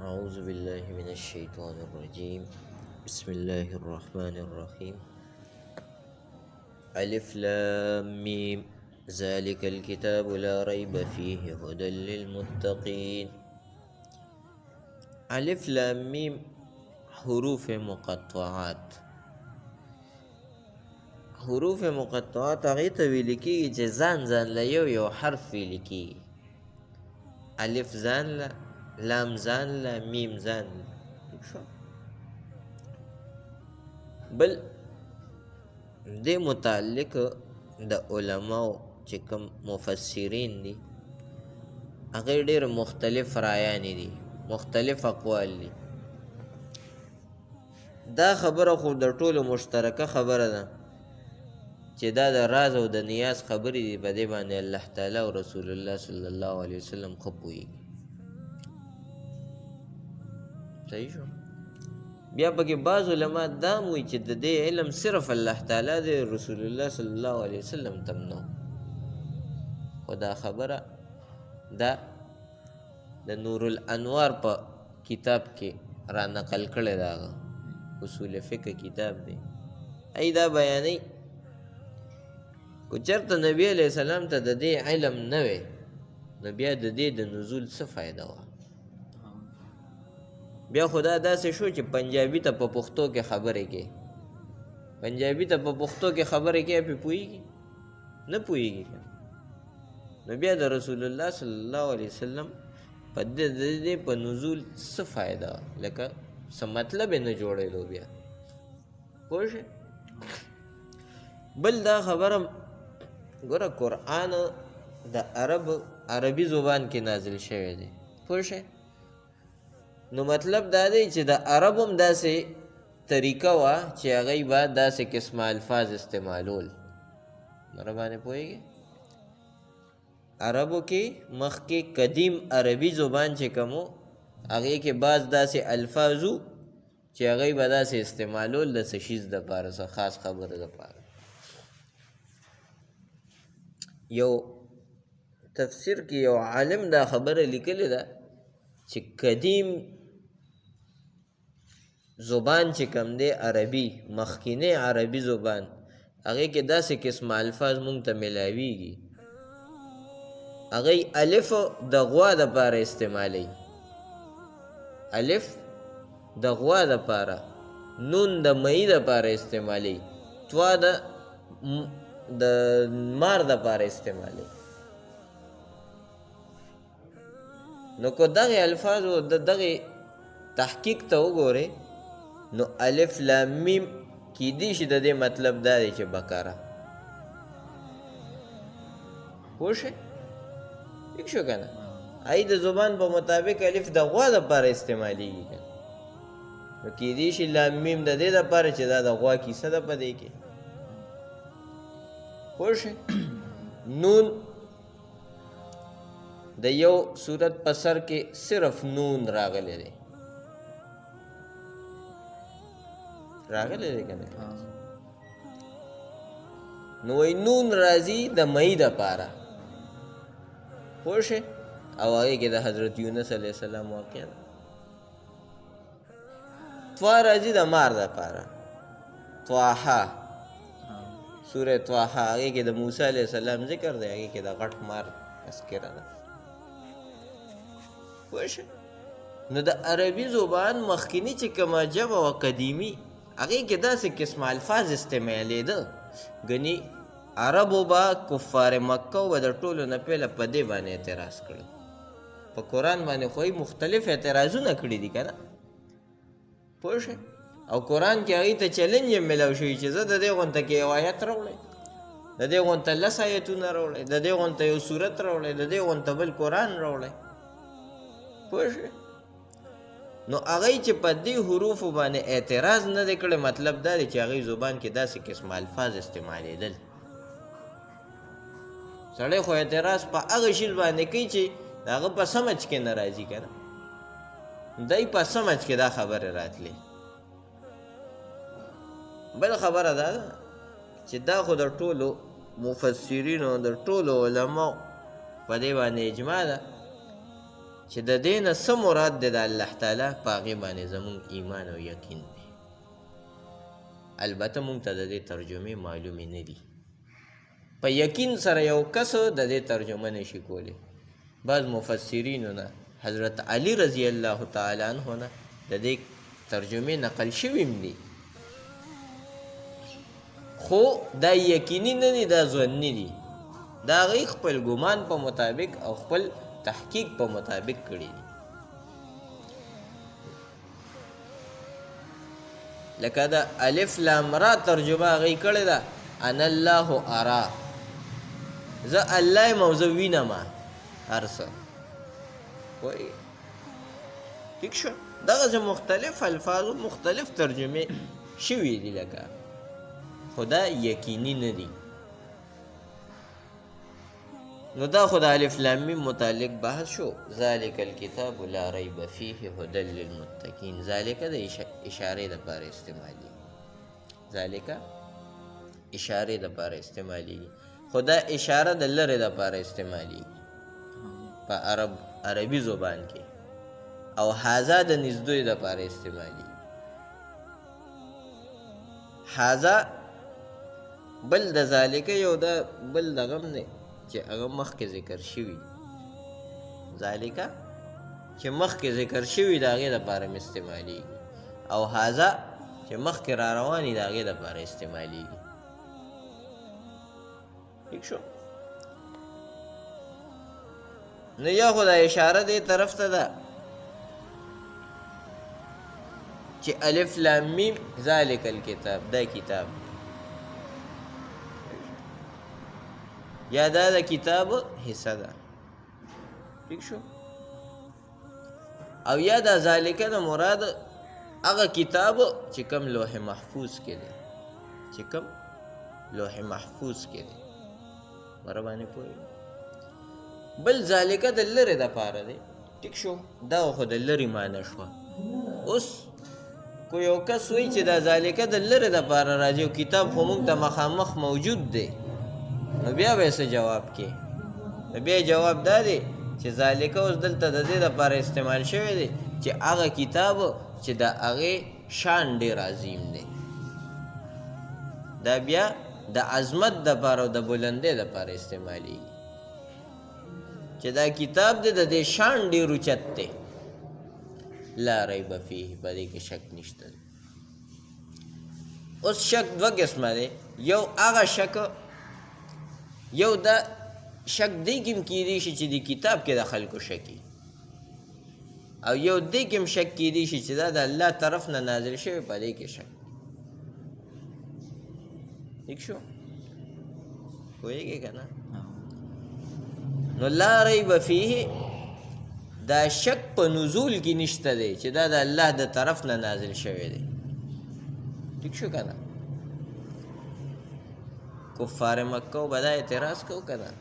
أعوذ بالله من الشيطان الرجيم. بسم الله الرحمن الرحيم. ألف لام ميم ذلك الكتاب لا ريب فيه هدى للمتقين. ألف لام ميم حروف مقطعات. حروف مقطعات هغې ته ویل کېږي چې ځان له یو حرف ویل کېږي. الف ځان له، لام ځان له، میم ځان له. بل دې متعلق د علماو چې کوم مفسرین دي هغې ډېر مختلف رایانې دي، مختلف اقوال دي. دا خبره خو د ټولو مشترکه خبره ده چې دا د راز او د نیاز خبرې دي. په دې باندې الله تعالی او رسول الله صلی الله علیه وسلم ښه پوهېږي. صحیح شو. بیا پکې بعض علما دا هم وایي چې د دې علم صرف الله تعالی دی، رسول الله صلی الله علیه وسلم ته هم نه. خو دا خبره دا د نور الانوار په کتاب کې را نقل کړې ده، هغه اصول فقه کتاب دی. ای دا بیانوي که چېرته نبي علیه السلام ته د دې علم نه وی نو بیا د دې د نزول څه فایده وه؟ بیا خو دا داسې شو چې پنجابي ته په پښتو کې خبرې کوي، پنجابي ته په پښتو کې خبرې کوي، پې پوهېږي؟ نه پوهېږي. نو بیا د رسول الله صلی الله علیه وسلم په دې په نزول څه فایده وه؟ لکه څه مطلب یې نه جوړېدو بیا. پوه شئ. بل دا خبره ګوره، قرآن د عربي زبان کې نازل شوی دی. پوه شئ. نو مطلب دا دی چې د عرب هم داسې طریقه وه چې هغوی به داسې قسمه الفاظ استعمالول. مره باندې پوهېږي. عربو کې مخکې قدیم عربي زبان چې کوم و هغې کې بعض داسې الفاظ و چې هغوی به داسې استعمالول د څه شیز دپاره، څه خاص خبره دپاره. یو تفسیر کې یو عالم دا خبره لیکلې ده چې قدیم زبان چې کوم دی عربي، مخکینی عربي زبان، هغې کې داسې قسمه الفاظ مونږ ته میلاویږي. هغوی الف د غوا دپاره استعمالی، الف د غوا دپاره، نون د مئی دپاره استعمالی، توا د مار دپاره استعمالی. نو که دغې الفاظو د دغې تحقیق ته وګورئ نو الف لام میم کیدی شي د دې مطلب دا دی چې بقره. پوه شئ. ٹھیک شو که نه؟ ای د زبان په مطابق الف د غوا دپاره استعمالیږي که نو کیدی شي لام میم د دې دپاره چې دا د غوا کیسه ده په دې کې. پوه شئ. نون د یو صورت په سر کې صرف نون راغلی دی. راغلی دی که نه؟ نو وایي نون راځي د مئی دپاره. پوه شئ. او هغې کې د حضرت یونس علیه السلام واقعه ده. طوا راځي د مار دپاره. طواحه، سوره طواحه، هغې کې د موسی علیه السلام ذکر دی، هغې کې د غټ مار تذکره ده. پوه شئ. نو د عربي زبان مخکینی چې کومه ژبه وه قدیمي، هغې کې داسې قسمه الفاظ استعمالېده. ګنې عربو به کفار مکه به د ټولو نه پهله په دې باندې اعتراض کړی. په قرآن باندې خو مختلف اعتراضونه کړي دي که نه؟ پوه شئ. او قرآن کې هغې ته چلنج یې میلاو شوي چې زه د دې غونته کې یو آیت راوړئ، د دې غونته 10 آیتونه راوړئ، د دې غونته یو صورت راوړئ، د دې غونته بل قرآن راوړئ. پوه شئ. نو هغوی چې په دې حروفو باندې اعتراض نه دی کړی، مطلب دا دی چې هغوی زبان کې داسې قسمه الفاظ استعمالېدل. سړی خو اعتراض په هغه شیز باندې کوي چې د هغه په سمج کې نه راځي که نه؟ دی په سمج کې دا خبرې راتلې. بل خبره دا ده چې دا خو د ټولو مفسرینو، د ټولو علماو په دې باندې اجماع ده چې د دې نه څه مراد دی د الله تعالی په هغې باندې زموږ ایمان او یقین دی. البته موږ ته د دې ترجمې معلومې نه دي. په یقین سره یو کس د دې ترجمه نشي کولی. بعض مفسرینو نه حضرت علی رضی الله تعالی عنه نه د دې ترجمې نقل شوي هم دي، خو دا یقیني نه دي، دا ظني دي. دا هغوی خپل ګمان په مطابق او خپل تحقیق په مطابق کړي دي. لکه دا الف لام را ترجمه هغوی کړې ده انا الله ارا، زه الله یم او زه وینم هر څه. وایي ټیک شو. دغسې مختلف الفاظو مختلف ترجمې شوي دي، لکه خو دا یقیني نه دي. نو دا خو د الف لام میم متعلق بحث شو. ذالک الکتاب لا ریب فیه هدی للمتقین. ذالک د اشارې دپاره استعمالي، ذالک اشارې دپاره استعمالي، خو دا اشاره د لرې دپاره استعمالي په عربي زبان کې، او هذا د نږدې دپاره استعمالي. هذا بل د ذالک یو د بل دغه هم دی چې هغه مخکې ذکر شوي. ذالک چې مخکې ذکر شوي د هغې دپاره م استعمالېږي، او هذا چې مخکې را روانې د هغې دپاره استعمالېږي. ٹھیک شو. نو یا خو دا اشاره دې طرف ته ده چې الف لام میم ذالک الکتاب دا کتاب، یا دا د کتاب حصه ده. ٹھیک شو. او یا دا ذالکه د مراد هغه کتاب چې کم لوح محفوظ کې دی، چې کم لوح محفوظ کې دی. بره باندې پوهېږي. بل ذالکه د لرې دپاره دی. ټیک شو. دا خو د لرې معنی شوه. اوس کو یو کس وایي چې دا ذالکه د لرې دپاره راځي او کتاب خو موږ ته مخامخ موجود دی، نو بیا به یې څه جواب کې؟ نو بیا جواب دا دی چې ذالکه اوس دلته د دې دپاره استعمال شوی دی چې هغه کتاب چې د هغې شان ډېر عظیم دی، دا بیا د عظمت دپاره او د بلندۍ دپاره استعمالېږي چې دا کتاب دی د دې شان ډېر اوچت دی. لا ریب فیه، په دې کې شک نشته دی. اوس شک دوه قسمه دی. یو هغه شک، یو دا شک دی کې هم کیدی شي چې د کتاب کې د خلکو شکي، او یو دی کې هم شک کیدی شي چې دا د الله طرف نه نازل شوی، په دې کې شک. ٹھیک شو. پوهېږې که نه؟ نو لا ریب فیه دا شک په نزول کې نشته دی چې دا د الله د طرف نه نازل شوی دی. ٹھیک شو که نه؟ کفار مکه به دا اعتراض کو که نه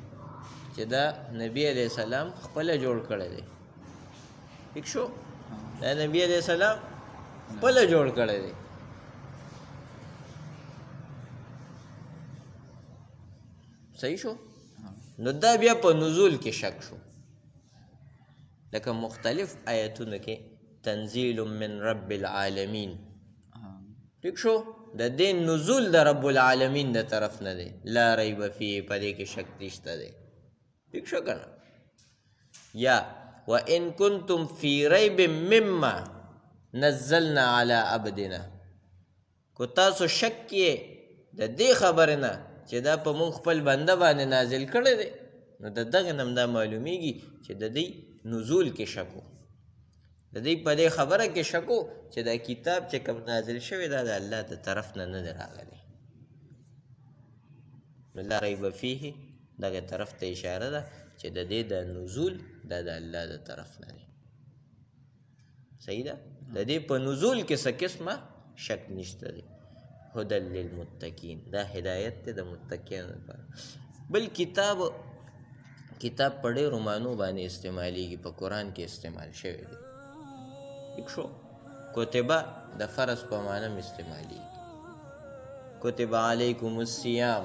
چې دا نبی علیہ السلام خپله جوړ کړی دی. ٹھیک شو. دا نبی علیہ السلام خپله جوړ کړی دی. صحیح شو. نو دا بیا په نزول کې شک شو. لکه مختلف آیتونو کې تنزیل من رب العالمین. ٹھیک شو. د دې نزول د رب العالمین د طرف نه دی. لا ریب فیه، په دې کې شک نشته دی. ٹھیک شو که نه؟ یا وَإِن كُنتُمْ فِي رَيْبٍ مِّمَّا نَزَّلْنَا عَلَىٰ عَبْدِنَا، کو تاسو شک کیے د دې خبرې نه چې دا په موږ خپل بنده باندې نازل کړی دی، نو د دغې نه هم دا معلومیږي چې د دې نزول کې شک و، د دې په دې خبره کې شک و چې دا کتاب چې کوم نازل شوی دا د الله د طرف نه نه دی راغلی. نو لا ریب فیه دغه طرف ته اشاره ده چې د دې د نزول دا د الله د طرف نه دی. صحیح ده؟ د دې په نزول کې څه قسمه شک نشته دی. هدی للمتقین، دا هدایت دی د متقینو لپاره. بل کتاب په ډېرو معنو باندې استعمالیږي، په قرآن کې استعمال شوی دی. ٹھیک شو. کتبه د فرض په معنی هم استعمالیږي. کتب علیکم الصیام.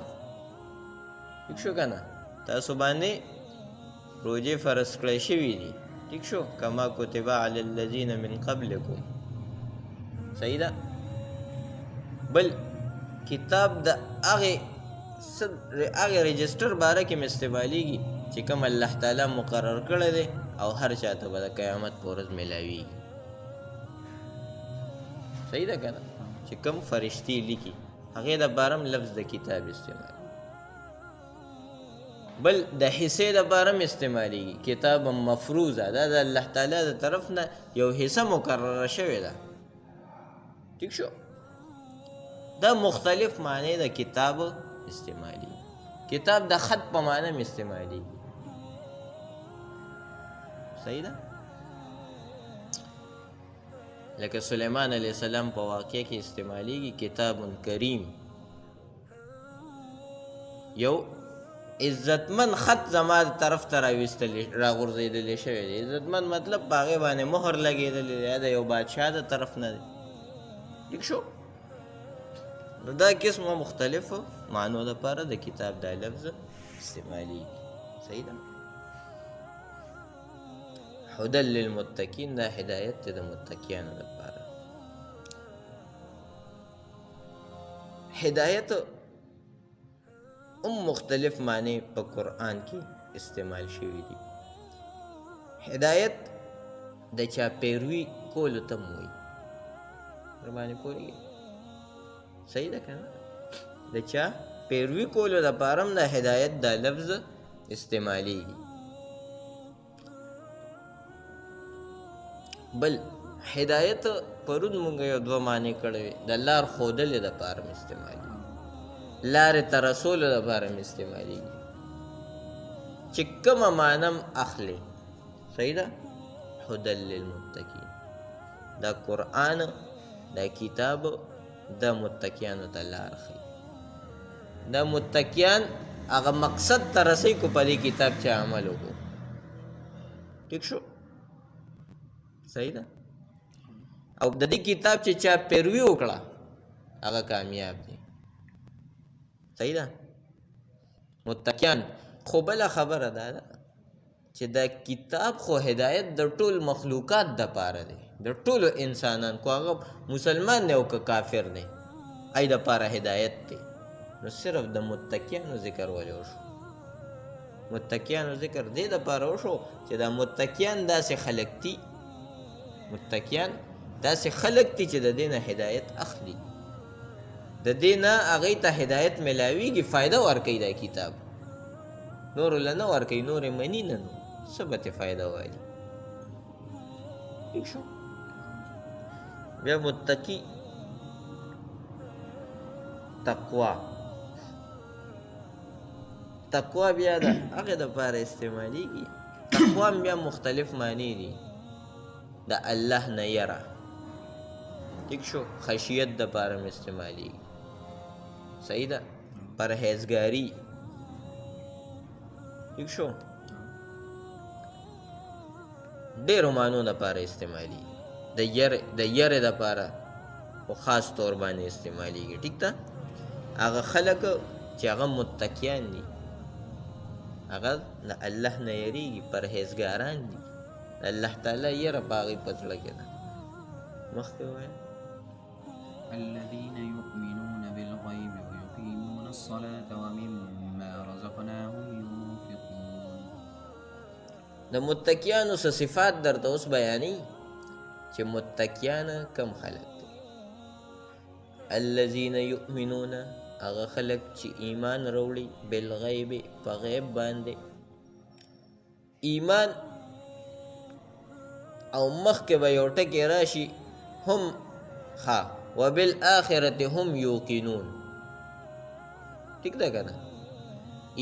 ٹھیک شو که نه؟ تاسو باندې روژې فرض کړی شوي دي. ٹھیک شو کما کتب علی الذین من قبلکم صحیح ده بل کتاب د هغه رجسٹر باره کې استعمالیږي چې کوم الله تعالی مقرر کړی دی او هر چاته به د قیامت په ورځ میلاویږي صحیح ده که نه چې کوم فرشتې لیکي هغې دپاره هم لفظ د کتاب استعمال بل د حصې دپاره هم استعمالیږي کتاب مفروضه دا د الله تعالی د طرف نه یو حصه مقرره شوې ده ٹھیک شو دا مختلف معنی د کتاب استعمالی کتاب د خط په معنی هم استعمالی صحیح ده لکه سلیمان علیہ السلام په واقع کې استعمالیږي کتاب کریم یو عزتمن خط زما طرف ته راغورځېدلی شوی دی عزتمن مطلب په هغې باندې مهر لګېدلی دی د یو بادشاه د طرف نه دی ٹھیک شو نو دا قسمه مختلفو معنو دپاره د کتاب دا لفظ استعمالیږي صحیح ده هدى للمتقین دا هدایت دی د متقیانو دپاره هدایت مختلف معنی په قرآن کې استعمال شوي دي هدایت د چا پیروي کولو ته م وایي ورباندې پوهېږئ صحیح ده که نه د چا پیروي کولو دپاره هم د هدایت دا لفظ استعمالیږي بل هدایت پرون مونږ یو دوه معنی کړی وې د لار ښودلې دپاره هم استعمالیږي لارې ته رسولو دپاره هم استعمالیږي چې کومه معنی هم اخلي صحیح ده هدى للمتقین دا قرآن دا کتاب دا متقیانو ته لار ښیي دا متقیان هغه مقصد ته رسوي کو په دې کتاب چې عمل وکړو ٹھیک شو صحیح ده او د دې کتاب چې چا پیروي وکړه هغه کامیاب دی صحیح ده متقیان خو بله خبره دا ده چې دا کتاب خو هدایت د ټول مخلوقات دپاره دی د ټولو انسانان کو هغه مسلمان دی او که کافر دی ای دپاره هدایت دی نو صرف د متقیانو ذکر ولې وشو متقیانو ذکر دې دپاره وشو چې دا متقیان داسې خلک دي متقیان داسې خلک دي چې د دې نه هدایت اخلي د دې نه هغوی ته هدایت میلاویږي فایده ورکوي دا کتاب نورو له نه ورکوي نور یې مني نه نو څه به ترې فایده والي ٹھیک شو بیا متقی تقوا تقوا بیا د هغې دپاره استعمالیږي تقوا هم بیا مختلف معنی دي د الله نه یره ٹھیک شو خشیت دپاره هم استعمالیږي صحیح ده پرهیزګاري ٹھیک شو ډېرو معنو دپاره استعمالیږي د یرې دپاره خو خاص طور باندې استعمالیږي ټیک ده هغه خلک چې هغه متقیان دي هغه د الله نه یریږي پرهیزګاران دي د الله تعالی یره په هغوی په زړه کې ده مخکې ووایه الذين يؤمنون بالغيب ويقيمون الصلاة ومما رزقناهم ينفقون د متقیانو څه صفات درته اوس بیانوي چې متقیان کم خلک دي الذين يؤمنون هغه خلک چې ایمان راوړي بالغیب په غیب باندې ایمان او مخکې به یو ټکی راشي هم ښه وبالآخرة هم یوقنون ٹھیک ده که نه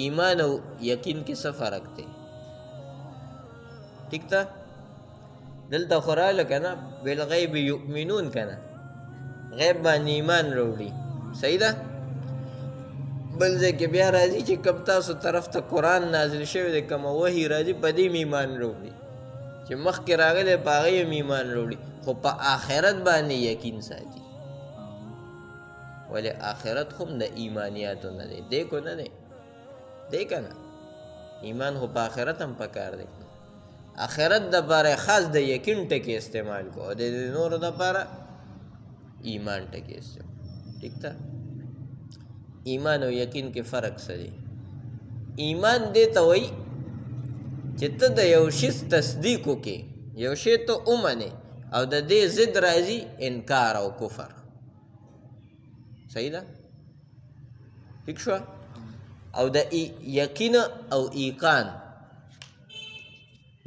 ایمان او یقین کې څه فرق دی ٹھیک ده دلته خو راغله که نه بالغیب یؤمنون که نه غیب باندې ایمان راوړي صحیح ده بل ځای کې بیا راځي چې کوم تاسو طرف ته قرآن نازل شوی دی کومه وحي راځي په دې ایمان راوړي چې مخکې راغلی په هغې هم ایمان راوړي خو په آخرت باندې یقین ساتي ولې آخرت خو د ایمانیاتو نه دی دی کو نه دی دی که نه ایمان خو په آخرت هم پکار دی آخرت د پاره خاص د یقین ټکی استعمال کو او د نور د پاره ایمان ټکی استعمال. ٹھیک تا؟ ایمان او یقین کې فرق څه دی؟ ایمان دې ته وایي چې ته د یو شي تصدیق وکې، یو شی ته ومنې او د دې ضد راځي انکار او کفر. صحیح ده؟ ٹھیک شوه؟ او د یقین او ایقان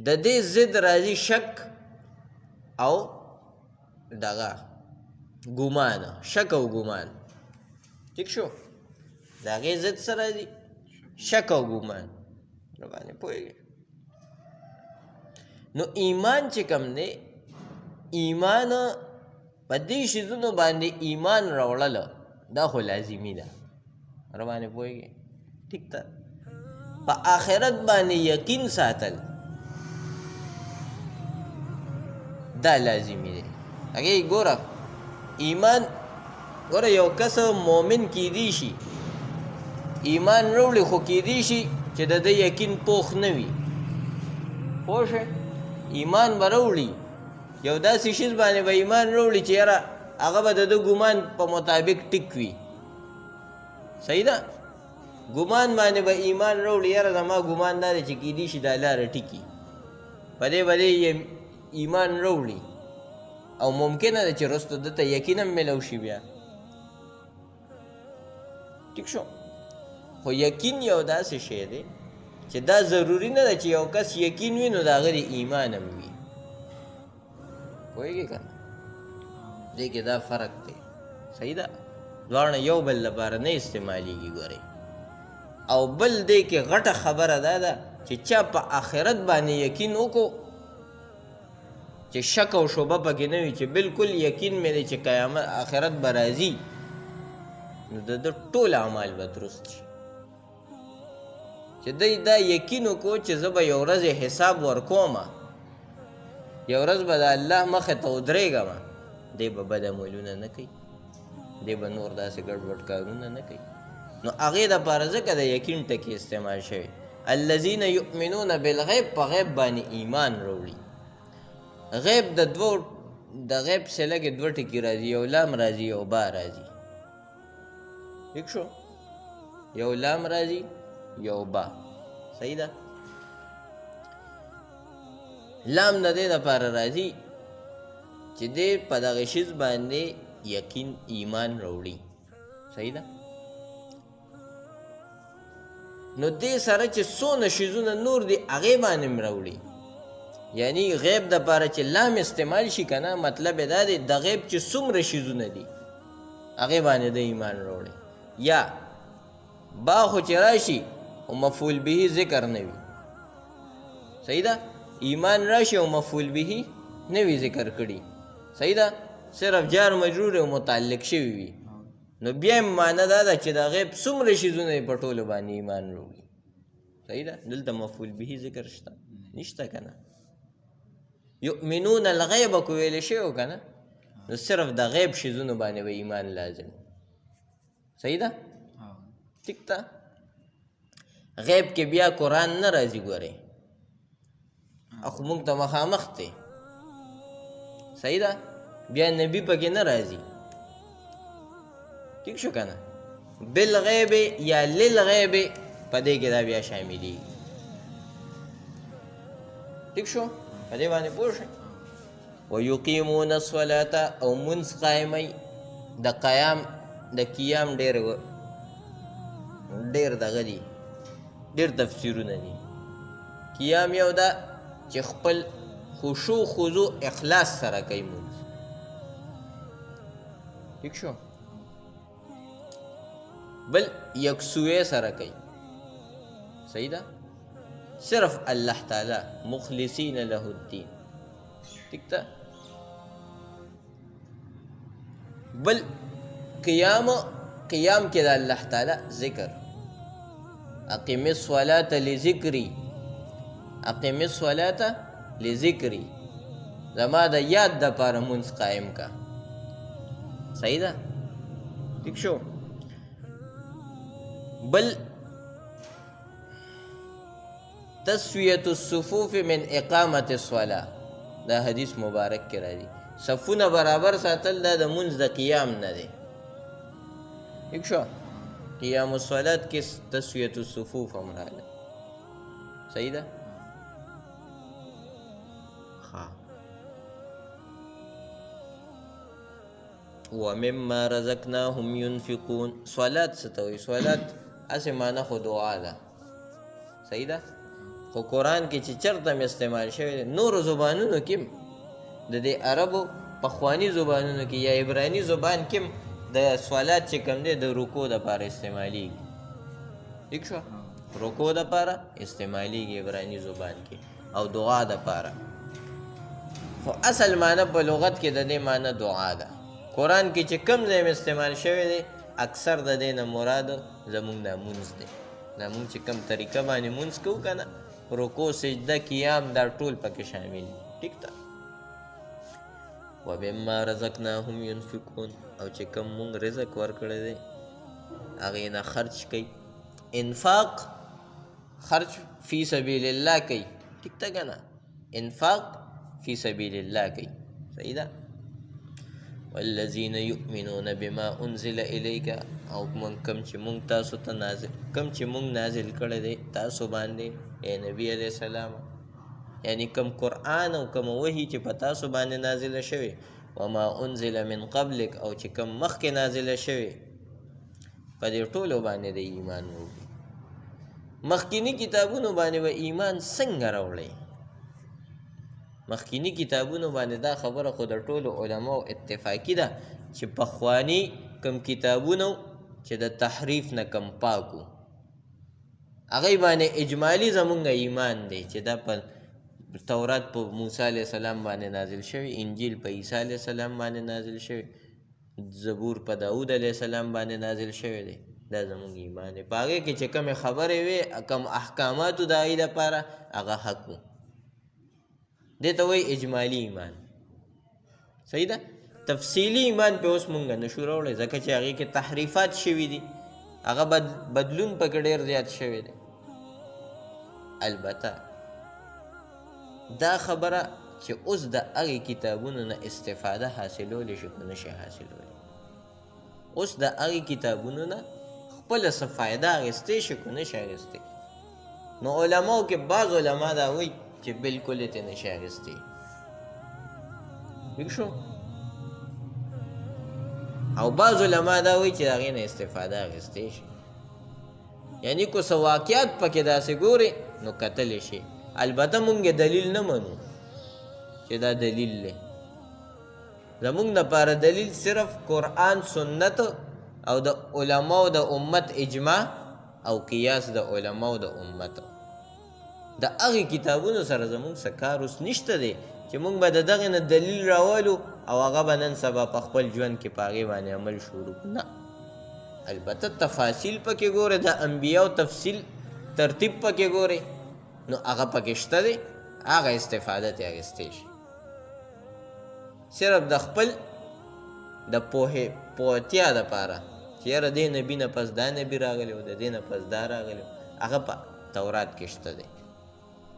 د دې ضد راځي شک او دغه ګمان، شک او ګمان. ٹھیک شو؟ د هغې ضد څه راځي؟ شک او ګمان. نو باندې پوهېږې؟ نو ایمان چې کوم دی، ایمان په دې شیزونو باندې ایمان راوړله دا خو لازمي ده. را باندې پوهېږې؟ ٹھیک ده؟ په آخرت باندې یقین ساتل دا لازمي دی. هغې ګوره ایمان، ګوره یو کس مومن کیدی شي، ایمان راوړي خو کیدی شي چې د ده یقین پوخ نه وي. پوه شئ؟ ایمان به راوړي، یو داسې شیز باندې به ایمان راوړي چې یاره هغه به د ده ګمان په مطابق ټیک وي. صحیح ده؟ ګمان باندې به ایمان راوړي، یاره زما ګمان دا دی چې کیدی شي دا لاره ټیکي، په دې به دې ایمان راوړي او ممکنه ده چې رسته دته یقین هم میلو شي بیا. ټیک شو؟ خو یقین یو داسې شی دی چې دا ضروري نه ده چې یو کس یقین وي نو د هغه د ایمان هم وي. پوهېږې که نه؟ دې کې دا فرق دی. صحیح ده؟ دواړه یو بل لپاره نه استعمالیږي. ګورئ، او بل دې کې غټه خبره دا ده چې چا په آخرت باندې یقین وکړو چې شک او شبه پکې نه وي، چې بالکل یقین مې دی چې قیامت آخرت به راځي، نو د ده ټول اعمال به درست شي. چې دی دا یقین وکړو چې زه به یو ورځ حساب ورکوم، یو ورځ به د الله مخې ته ودرېږم، دی به بد عملونه نه کوي، دی به نور داسې ګډوډ کارونه نه کوي. نو هغې دپاره ځکه د یقین ټکي استعمال شوی. الذین یؤمنون بالغیب، په غیب باندې ایمان راوړي. غیب د غیب سله کې دوه ټکي راځي، یو لام راځي یو با راځي. ٹھیک شو؟ یو لام راځي یو با. صحیح ده؟ لام د دې دپاره راځي چې دې په دغه شیز باندې یقین ایمان راوړي. صحیح ده؟ نو دې سره چې څونه شیزونه نور دي هغې باندې م راوړي. یعنی غیب د پاره چې لام استعمال شي که نه، مطلب یې دا دی د غیب چې څومره شیزونه دي هغې باندې د ایمان راوړي. یا با خو چې راشي او مفعول به ذکر نه وي. صحیح ده؟ ایمان راشي او مفعول به نه وي ذکر کړي. صحیح ده؟ صرف جار مجرور او متعلق شوي وي، نو بیا یې معنی دا ده چې د غیب څومره شیزونه یې په ټولو باندې ایمان راوړي. صحیح ده؟ دلته مفعول به ذکر شته نشته که نه؟ یؤمنون الغیب کو ویل شوی که نه؟ نو صرف د غیب شیزونو باندې به ایمان لازم. صحیح ده؟ ٹھیک ده؟ غیب کې بیا قرآن نه راځي. ګورئ، اخو موږ ته مخامخ دی. صحیح ده؟ بیا نبی پکې نه راځي. ٹھیک شو که نه؟ بالغیب یا للغیب په دې کې دا بیا شاملېږي. ٹھیک شو؟ په دې باندې پوه شئ. ویقیمون الصلاة، او منځ قایموي. د قیام د قیام ډېر دغه دي، ډېر تفسیرونه دي. قیام یو ده چې خپل خشوع خضوع اخلاص سره کوي منځ. ٹھیک شو؟ بل یکسویې سره کوي. صحیح ده؟ صرف الله تعالی مخلصین له الدین. ٹھیک ده؟ بل قیام کې د الله تعالی ذکر. اقیم الصلاة لذکری، اقیم الصلاة لذکری، زما د یاد د پاره منځ قائم کا. صحیح ده؟ ٹھیک شو؟ بل ته تسویة الصفوف من اقامت الصلاة. دا حدیث مبارک کې راځي صفونه برابر ساتل دا د منځ د قیام نه دی. ٹھیک شو؟ قیام الصلاة کې تسویة الصفوف هم راغلی. صحیح ده؟ ها. ومما رزقناهم ينفقون. صلاة څه ته وایي؟ صلاة اسې معنی خو دعا ده. صحیح ده؟ خو قرآن کې چې چرته م استعمال شوی دی نورو زبانونو کې د دې عربو پخواني زبانونو کې یا عبراني زبان کې د صلات چې کوم دی د رکوع دپاره استعمالیږي. ٹھیک شو؟ رکوع دپاره استعمالیږي عبراني زبان کې او دعا دپاره. خو اصل معنی په لغت کې د دې معنی دعا ده. قرآن کې چې کوم ځای م استعمال شوی دی اکثر د دې نه مراد زمونږ دا مونځ دی. دا مونږ چې کوم طریقه باندې مونځ کوو که نه رکوع سجده قیام دا ټول پکې شامل دي. ټیک ده؟ ومما رزقناهم ينفقون. او چې کوم مونږ رزق ورکړی دی هغې نه خرچ کوي. انفاق خرچ فی سبیل الله کوي. ټیک ده که نه؟ انفاق فی سبیل الله کوي. صحیح ده؟ والذین یؤمنون بما انزل الیک. او کم چې مونږ تاسو ته نازل کړی دی تاسو باندې اے نبی علیہ السلام، یعنی کم قرآن او کم وحی چې په تاسو باندې نازله شوی، وما انزل من قبلک، او چې کم مخکې نازله شوی، په دې ټولو باندې د ایمان وکړي. مخکینی کتابونو باندې به ایمان څنګه راوړی؟ مخکینی کتابونو باندې دا خبره خو د ټولو علماو اتفاقی ده چې پخوانی کم کتابونو چې د تحریف نه کم پاکو هغې باندې اجمالی زمونږ ایمان دی چې دا په تورات په موسی علیه السلام باندې نازل شوی، انجیل په عیسی علیه السلام باندې نازل شوی، زبور په داود علیه السلام باندې نازل شوی دی. دا زمونږ ایمان دی. په هغې کې چې کمې خبرې وې کم احکاماتو د هغې دپاره هغه حق و. دې ته وایي اجمالي ایمان. صحیح ده؟ تفصیلي ایمان پې اوس مونږ نشو راوړی ځکه چې هغې کې تحریفات شوي دي، هغه بدلون پکې ډېر زیات شوی دی. البته دا خبره چې اوس د هغې کتابونو نه استفاده حاصلولی شي که نشي حاصلولی. اوس د هغې کتابونو نه خپله څه فایده اخیستی شي که نشي اخیستی. نو علماو کې بعض علما دا وایي چې بلکل یې ترې نشي اخیستی. ٹھیک شو؟ او بعض علما دا وایي چې د هغې نه استفاده اخیستی شي، یعنی که څه واقعات پکې داسې ګوري نو کتلی شي. البته مونږ دلیل نه منو چې دا دلیل دی. زمونږ دپاره دلیل صرف قرآن، سنت او د علماو د امت اجماع او قیاس د علماو د امت. د هغې کتابونو سره زمونږ څه کار اوس نشته دی چې مونږ به د دغې نه دلیل راولو او هغه به نن سبا په خپل ژوند کې په هغې باندې عمل شروع کړو. نه، البته تفاصیل پکې ګورې، د انبیاو تفصیل ترتیب پکې ګورې نو هغه پکې شته دی، هغه استفاده ترې اخیستی شي. صرف د خپل د پوهتیا دپاره چې یاره دې نبي نه پس دا نبي راغلی و، د دې نه پس دا راغلی و، هغه په تورات کې شته دی.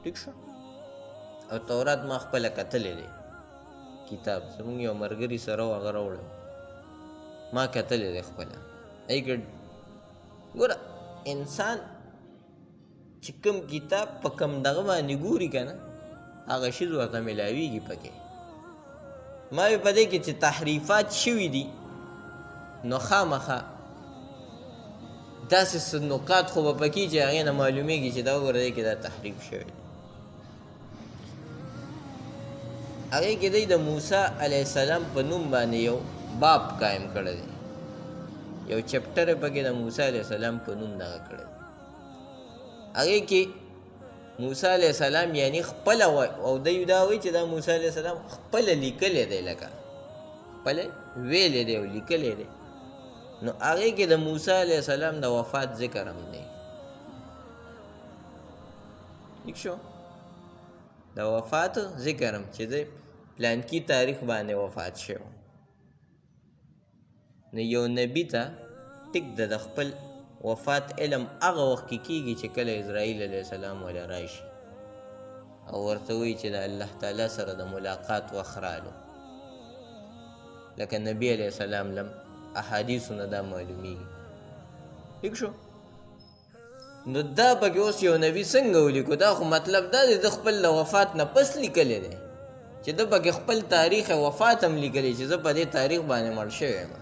ټیک شو؟ او تورات ما خپله کتلی دی کتاب، زمونږ یو ملګري سره و هغه راوړی ما کتلی دی خپله. هغې ګوره انسان چې کوم کتاب په کوم دغه باندې ګوري که نه هغه شیز ورته میلاویږي پکې. ما وی په دې کې چې تحریفات شوي دي نو خامخا داسې څه نقاط خو به پکې چې هغې نه معلومیږي چې دا وګوره دی کې دا تحریف شوی دی. هغې کې دی د موسی علیه السلام په نوم باندې یو باب قایم کړی دی، یو چپټر یې پکې د موسی علیه السلام په نوم دغه کړی دی. هغې کې موسی علیه السلام یعنی خپله او دوی دا وایي چې دا موسی علیه السلام خپله لیکلی دی، لکه خپله ویلی دی او لیکلی دی. نو هغې کې د موسی علیه السلام د وفات ذکر هم دی. ٹھیک شو؟ د وفات ذکر هم چې دی پلانکي تاریخ باندې وفات شو. نو یو نبي ته ټیک د خپل وفات علم هغه وخت کې کېږي چې کله اسرائیل علیه السلام وله راشي او ورته وایي چې د الله تعالی سره د ملاقات وخت رالو. لکه نبی علیه السلام لم احادیثو نه دا معلومیږي. ٹھیک شو؟ نو دا پکې اوس یو نبی څنګه ولیکو؟ دا خو مطلب دا دی د خپل له وفات نه پس لیکلی دی چې ده پکې خپل تاریخ وفات هم لیکلی چې زه په دې تاریخ باندې مړ شوی یم.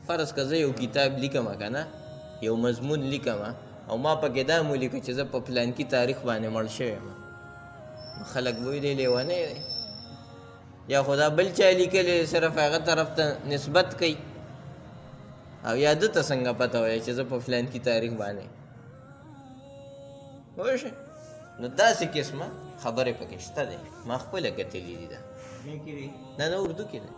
فرض که زه یو کتاب لیکم که نه، یو مضمون لیکم او ما پکې دا مو لیکو چې زه په پلانکي تاریخ باندې مړ شوی یم، نو خلک به وایي دی لیونی دی، یا خو دا بل چا لیکلی صرف هغه طرف ته نسبت کوي، او یا ده ته څنګه پته وایي چې زه په فلانکي تاریخ باندې پوه شئ. نو داسې قسمه خبرې پکې شته دی. ما خپله کتلي دي دا. نه نه اردو کې دی.